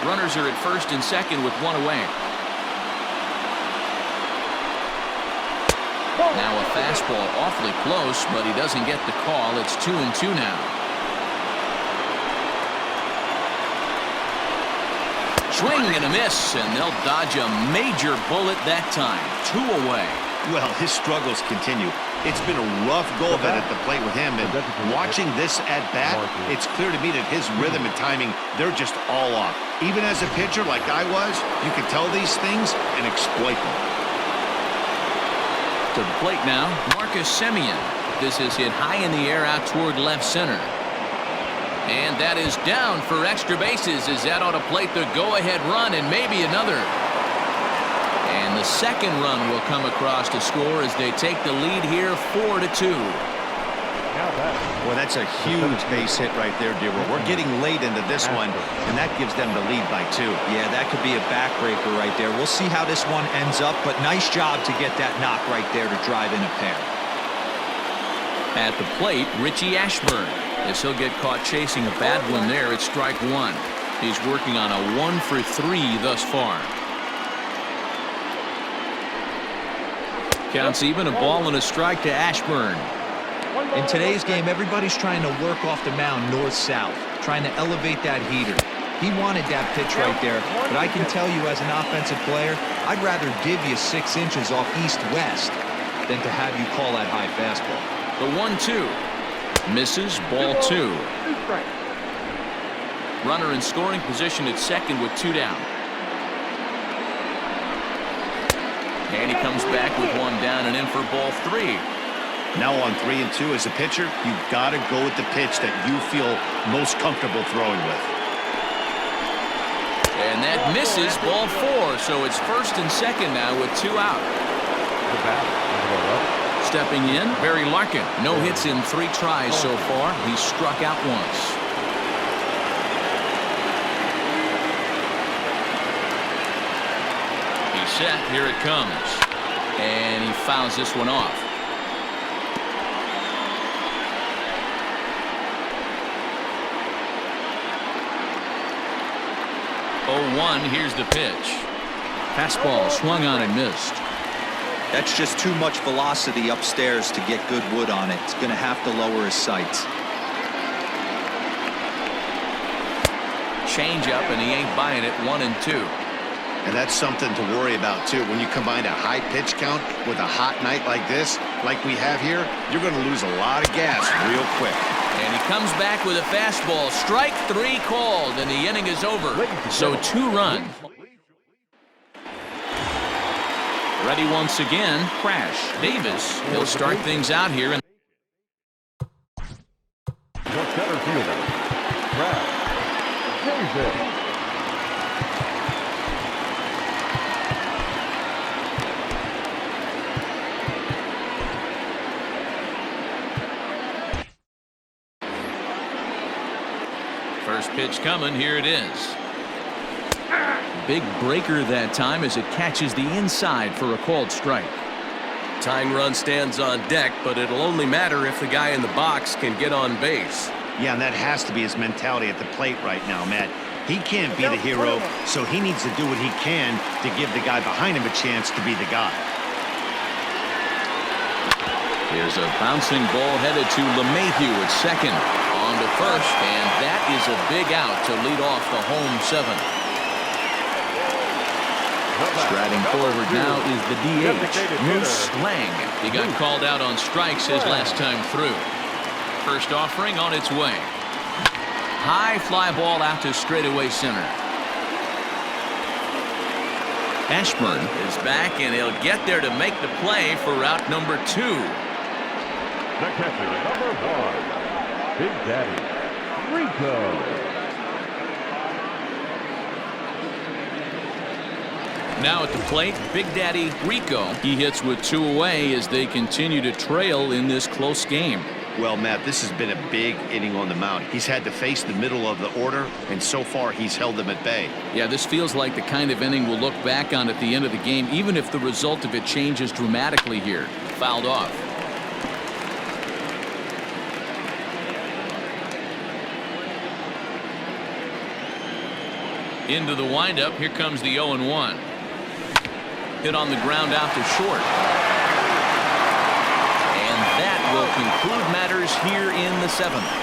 Runners are at first and second with 1 away. Now a fastball awfully close, but he doesn't get the call. It's 2-2 now. Swing and a miss, and they'll dodge a major bullet that time. 2 away. Well, his struggles continue. It's been a rough go-of-it at the plate with him, and watching this at-bat, it's clear to me that his rhythm and timing, they're just all off. Even as a pitcher like I was, you can tell these things and exploit them. To the plate now, Marcus Semien. This is hit high in the air out toward left center. And that is down for extra bases as that ought to plate the go-ahead run and maybe another. And the second run will come across to score as they take the lead here 4-2. Well, that's a huge base hit right there, dear. We're getting late into this one, and that gives them the lead by 2. Yeah, that could be a backbreaker right there. We'll see how this one ends up, but nice job to get that knock right there to drive in a pair. At the plate, Richie Ashburn. As he'll get caught chasing a bad one there at strike 1. He's working on a 1 for 3 thus far. Counts even, a ball and a strike to Ashburn. In today's game, everybody's trying to work off the mound north-south, trying to elevate that heater. He wanted that pitch right there, but I can tell you as an offensive player, I'd rather give you 6 inches off east-west than to have you call that high fastball. The 1-2. Misses, ball 2. Runner in scoring position at second with 2 down. And he comes back with 1 down and in for ball 3. Now on 3 and 2 as a pitcher, you've got to go with the pitch that you feel most comfortable throwing with. And that misses, ball 4, so it's first and second now with 2 out. Stepping in, Barry Larkin. No hits in 3 tries so far. He's struck out once. He's set. Here it comes. And he fouls this one off. 0-1. Here's the pitch. Fastball swung on and missed. That's just too much velocity upstairs to get good wood on it. It's going to have to lower his sights. Change up, and he ain't buying it. 1-2. And that's something to worry about, too. When you combine a high pitch count with a hot night like this, like we have here, you're going to lose a lot of gas real quick. And he comes back with a fastball. Strike 3 called, and the inning is over. So 2 runs. Ready once again. Crash. Davis. He'll start things out here. The center fielder, Crash. First pitch coming. Here it is. Big breaker that time as it catches the inside for a called strike. Tying run stands on deck, but it'll only matter if the guy in the box can get on base. Yeah, and that has to be his mentality at the plate right now, Matt. He can't be the hero, so he needs to do what he can to give the guy behind him a chance to be the guy. Here's a bouncing ball headed to LeMahieu at second. On to first, and that is a big out to lead off the home seventh. Striding forward now is the DH, Moose Lang. He got called out on strikes his last time through. First offering on its way. High fly ball out to straightaway center. Ashburn is back, and he'll get there to make the play for route number 2. The catcher, number 1, Big Daddy Rico. Now at the plate, Big Daddy Rico. He hits with 2 away as they continue to trail in this close game. Well, Matt, this has been a big inning on the mound. He's had to face the middle of the order, and so far he's held them at bay. Yeah, this feels like the kind of inning we'll look back on at the end of the game, even if the result of it changes dramatically here. Fouled off. Into the windup. Here comes the 0-1. Hit on the ground out to short. And that will conclude matters here in the 7th.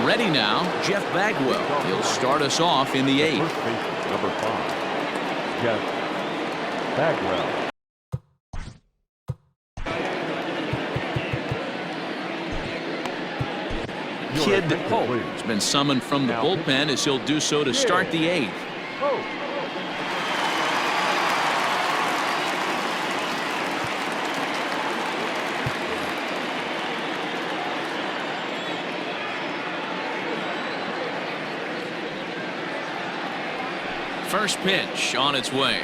Ready now, Jeff Bagwell. He'll start us off in the 8th. First baseman, number 5, Jeff Bagwell. Kid Hope has been summoned from the bullpen as he'll do so to start the 8th. First pitch on its way.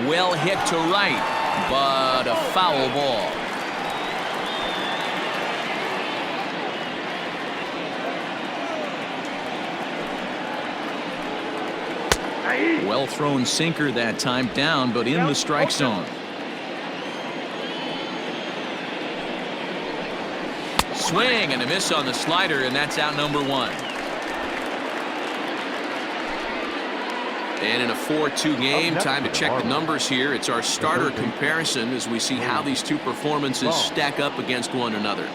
Well hit to right, but a foul ball. Well thrown sinker that time, down, but in the strike zone. Swing and a miss on the slider, and that's out number 1. And in a 4-2 game, time to check the numbers here. It's our starter comparison as we see how these two performances stack up against one another.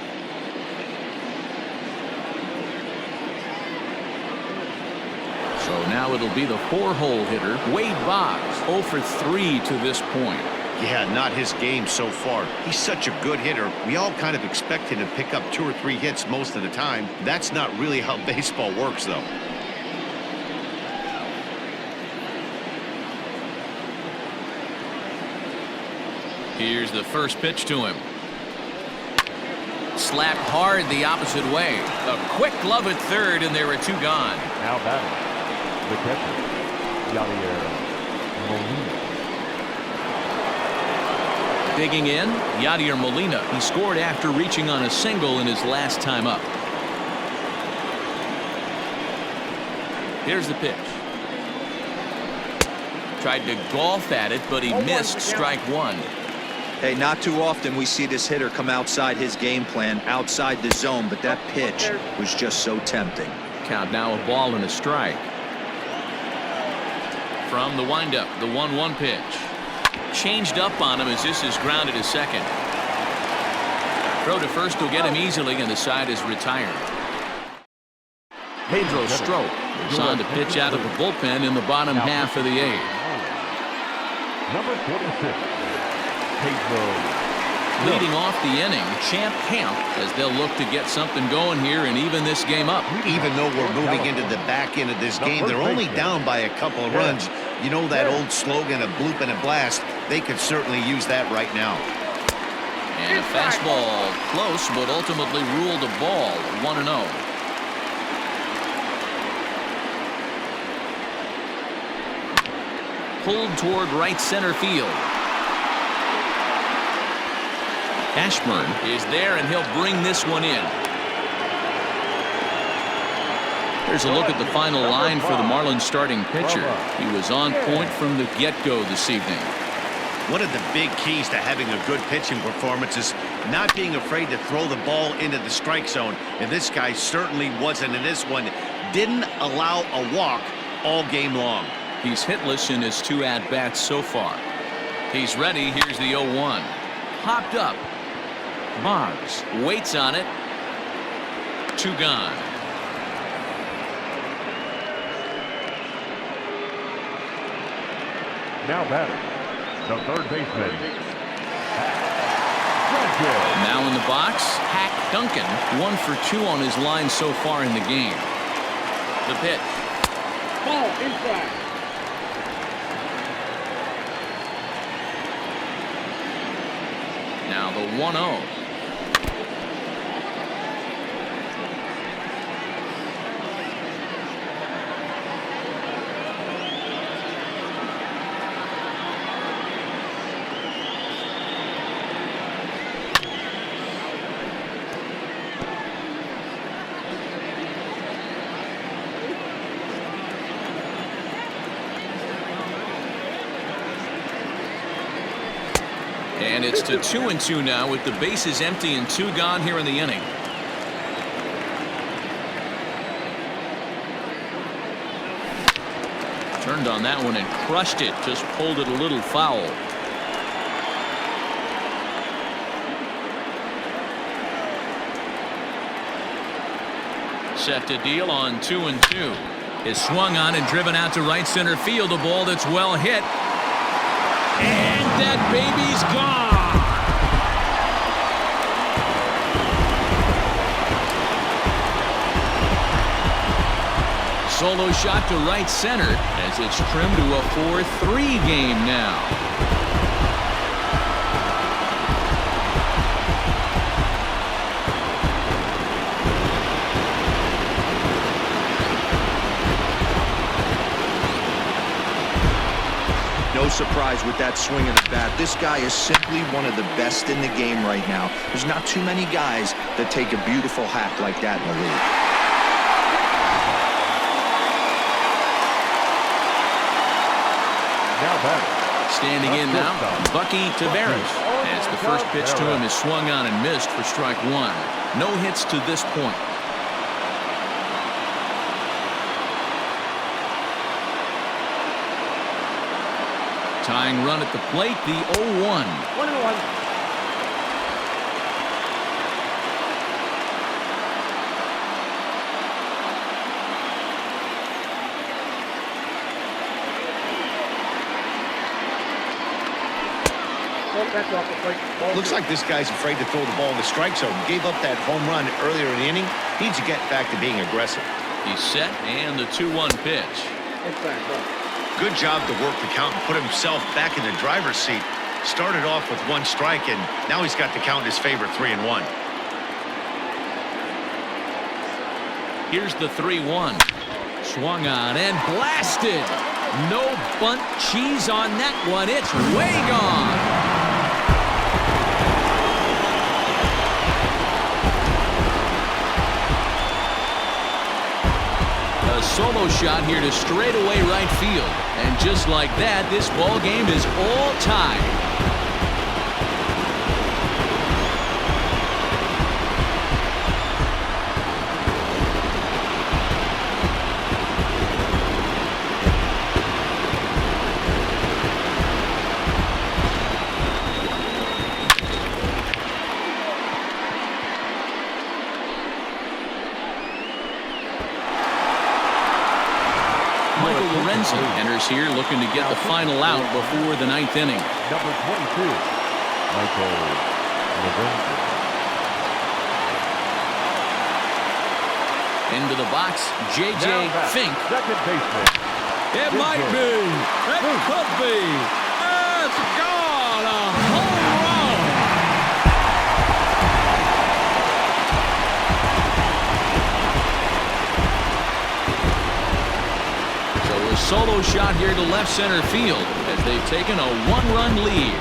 So now it'll be the 4-hole hitter, Wade Boggs, 0 for 3 to this point. Yeah, not his game so far. He's such a good hitter. We all kind of expect him to pick up 2 or 3 hits most of the time. That's not really how baseball works, though. Here's the first pitch to him. Slapped hard the opposite way. A quick glove at third, and there are 2 gone. Now batting, the catcher, Yadier Molina. Digging in, Yadier Molina. He scored after reaching on a single in his last time up. Here's the pitch. Tried to golf at it, but he missed strike 1. Hey, not too often we see this hitter come outside his game plan, outside the zone, but that pitch was just so tempting. Count now a ball and a strike. From the windup, the 1-1 pitch. Changed up on him as this is grounded to second. Throw to first will get him easily, and the side is retired. Pedro Strop is on to pitch out of the bullpen in the bottom half of the 8th. Number 46, Pedro. Leading off the inning, Champ Camp, as they'll look to get something going here and even this game up. Even though we're moving into the back end of this game, they're only down by a couple of runs. You know that old slogan, a bloop and a blast? They could certainly use that right now. And a fastball close, but ultimately ruled a ball, 1-0. pulled toward right center field. Ashburn is there, and he'll bring this one in. Here's a look at the final line for the Marlins starting pitcher. He was on point from the get-go this evening. One of the big keys to having a good pitching performance is not being afraid to throw the ball into the strike zone. And this guy certainly wasn't in this one. Didn't allow a walk all game long. He's hitless in his 2 at-bats so far. He's ready. Here's the 0-1. Popped up. Boggs waits on it. 2 gone. Now batting, the third baseman. Now in the box, Hack Duncan, 1 for 2 on his line so far in the game. The pitch. Ball inside. Now the 1-0. And it's to 2-2 now with the bases empty and 2 gone here in the inning. Turned on that one and crushed it. Just pulled it a little foul. Set to deal on 2-2. Is swung on and driven out to right center field. A ball that's well hit. And that baby's gone. Solo shot to right center as it's trimmed to a 4-3 game now. No surprise with that swing of the bat. This guy is simply one of the best in the game right now. There's not too many guys that take a beautiful hack like that in the league. Now batting. Standing in now, Bucky Taveras, as the first pitch to him is swung on and missed for strike 1. No hits to this point. Tying run at the plate, the 0-1. 1-1. Looks like this guy's afraid to throw the ball in the strike zone. Gave up that home run earlier in the inning. Needs to get back to being aggressive. He's set, and the 2-1 pitch. Good job to work the count and put himself back in the driver's seat. Started off with 1 strike, and now he's got the count in his favor, 3-1. Here's the 3-1. Swung on and blasted. No bunt cheese on that one. It's way gone. A solo shot here to straightaway right field. And just like that, this ball game is all tied. Enters here looking to get the final out before the 9th inning. Number 22, Michael Lorenzen. Into the box, J.J. Fink. Second baseman. It might be. It could be. It's gone. A home run. solo shot here to left center field as they've taken a one-run lead.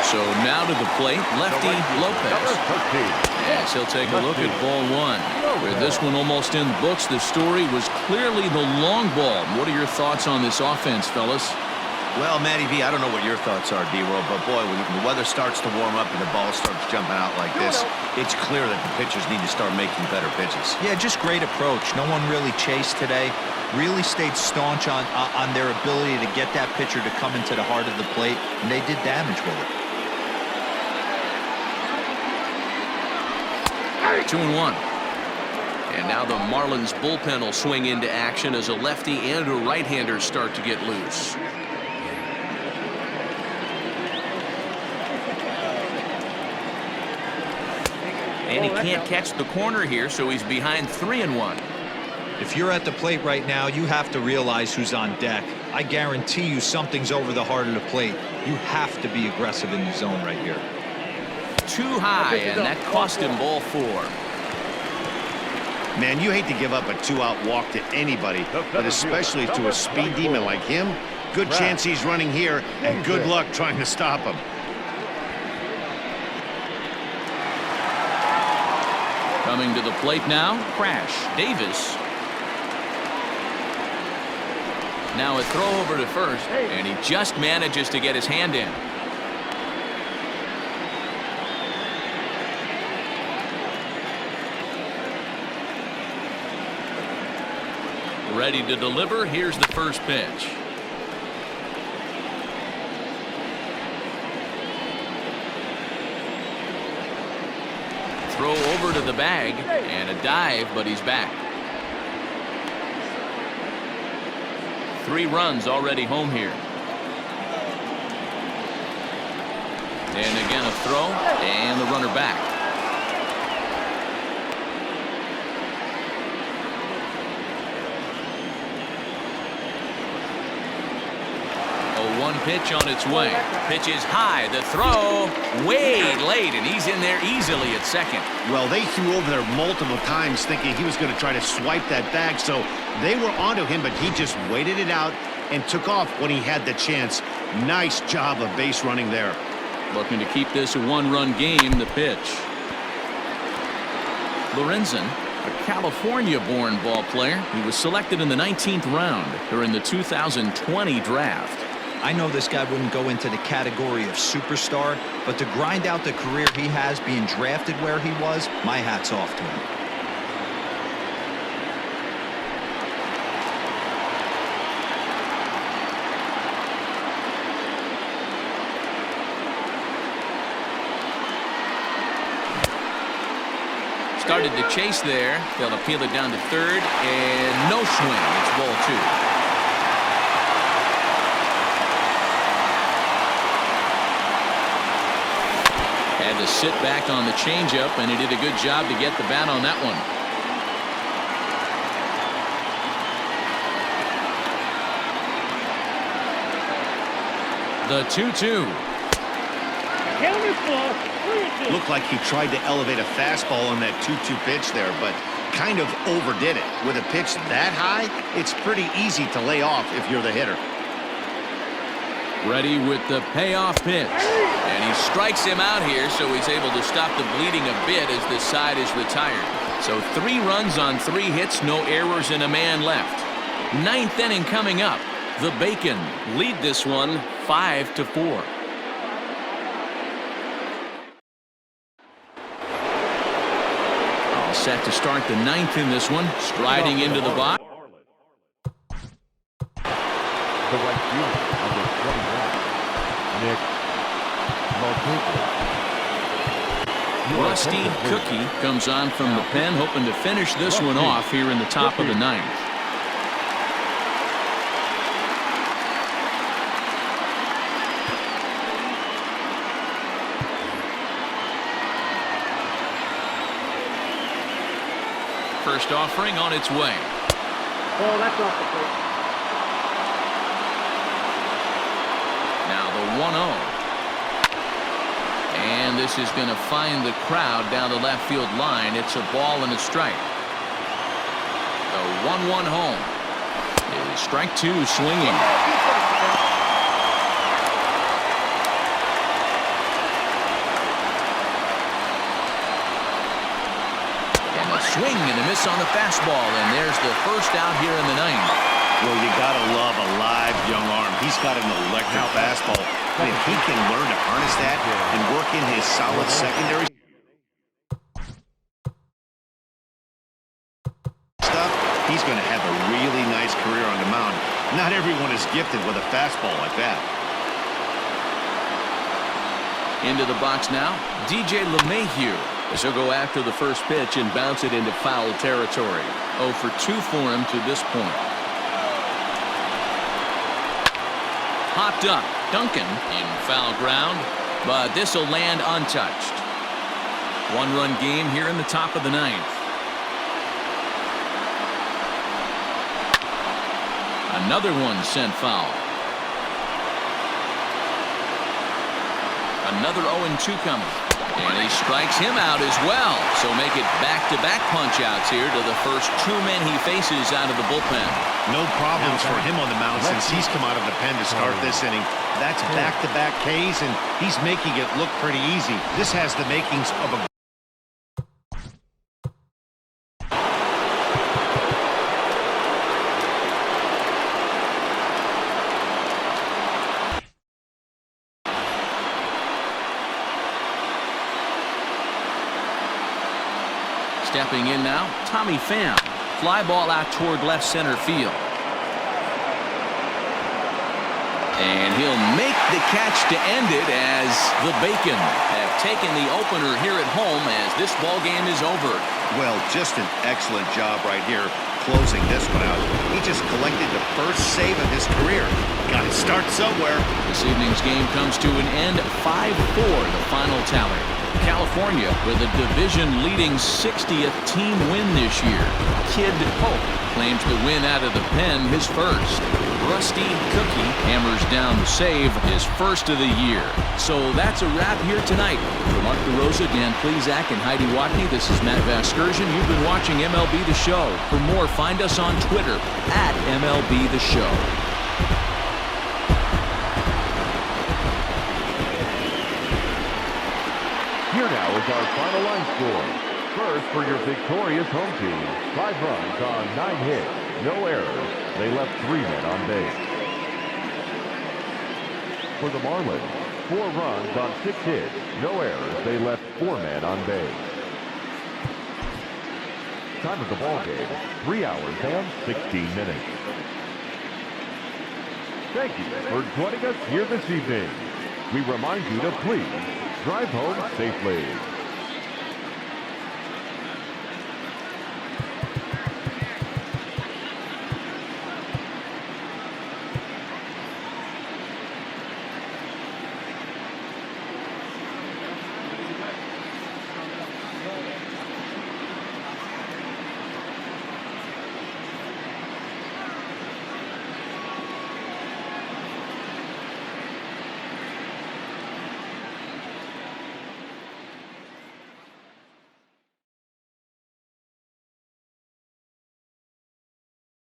So now to the plate, lefty Lopez. Yes, he'll take a look at ball one. With this one almost in the books, the story was clearly the long ball. What are your thoughts on this offense, fellas? Well, Matty V, I don't know what your thoughts are, D-Roll, but boy, when the weather starts to warm up and the ball starts jumping out like this, it's clear that the pitchers need to start making better pitches. Yeah, just great approach. No one really chased today. Really stayed staunch on their ability to get that pitcher to come into the heart of the plate, and they did damage with it. 2-1. And now the Marlins bullpen will swing into action as a lefty and a right-hander start to get loose. And he can't catch the corner here, so he's behind 3-1. If you're at the plate right now, you have to realize who's on deck. I guarantee you something's over the heart of the plate. You have to be aggressive in the zone right here. Too high, and that cost him ball 4. Man, you hate to give up a two-out walk to anybody, but especially to a speed demon like him. Good chance he's running here, and good luck trying to stop him. Coming to the plate now, Crash Davis. Now a throw over to first, and he just manages to get his hand in. Ready to deliver. Here's the first pitch. Throw over to the bag and a dive, but he's back. 3 runs already home here. And again a throw and the runner back. One pitch on its way. Pitch is high. The throw way late, and he's in there easily at second. Well, they threw over there multiple times thinking he was going to try to swipe that bag, so they were onto him, but he just waited it out and took off when he had the chance. Nice job of base running there. Looking to keep this a one-run game. The pitch. Lorenzen, a California-born ball player. He was selected in the 19th round during the 2020 draft. I know this guy wouldn't go into the category of superstar, but to grind out the career he has being drafted where he was, my hat's off to him. Started to chase there. They'll appeal it down to third, and no swing. It's ball 2. Had to sit back on the changeup, and he did a good job to get the bat on that one. The 2-2. Looked like he tried to elevate a fastball on that 2-2 pitch there, but kind of overdid it. With a pitch that high, it's pretty easy to lay off if you're the hitter. Ready with the payoff pitch. And he strikes him out here, so he's able to stop the bleeding a bit as this side is retired. So 3 runs on 3 hits, no errors, and a man left. 9th inning coming up. The Bacon lead this one 5-4. All set to start the 9th in this one. Striding into the box. The right fielder, number 21, Nick Morton. Rusty Cookie comes on from the pen, hoping to finish this one off here in the top of the 9th. first offering on its way. Oh, that's off the plate. Now the 1-0. And this is going to find the crowd down the left field line. It's a ball and a strike. The 1-1 home is strike two swinging. And a swing and a miss on the fastball. And there's the first out here in the ninth. Well, you gotta love a live young arm. He's got an electric fastball. And if he can learn to harness that and work in his solid secondary stuff, he's going to have a really nice career on the mound. Not everyone is gifted with a fastball like that. Into the box now, DJ LeMahieu. As he'll go after the first pitch and bounce it into foul territory. 0 for 2 for him to this point. Popped up. Duncan in foul ground, but this will land untouched. 1-run game here in the top of the ninth. Another one sent foul. Another 0-2 coming. And he strikes him out as well. So make it back-to-back punch-outs here to the first 2 men he faces out of the bullpen. No problems for him on the mound since he's come out of the pen to start this inning. That's back-to-back Ks, and he's making it look pretty easy. This has the makings of a Stepping in now, Tommy Pham. Fly ball out toward left center field. And he'll make the catch to end it as the Bacon have taken the opener here at home as this ball game is over. Well, just an excellent job right here closing this one out. He just collected the first save of his career. Got to start somewhere. This evening's game comes to an end, 5-4 the final tally. California with a division-leading 60th team win this year. Kid Pope claims the win out of the pen, his first. Rusty Cookie hammers down the save, his first of the year. So that's a wrap here tonight. For Mark DeRosa, Dan Plesac, and Heidi Watney, this is Matt Vasgersian. You've been watching MLB The Show. For more, find us on Twitter at MLB The Show. Here now is our final line score. First, for your victorious home team, 5 runs on 9 hits, no errors. They left 3 men on base. For the Marlins, 4 runs on 6 hits, no errors. They left 4 men on base. Time of the ball game, 3 hours and 16 minutes. Thank you for joining us here this evening. We remind you to please drive home safely.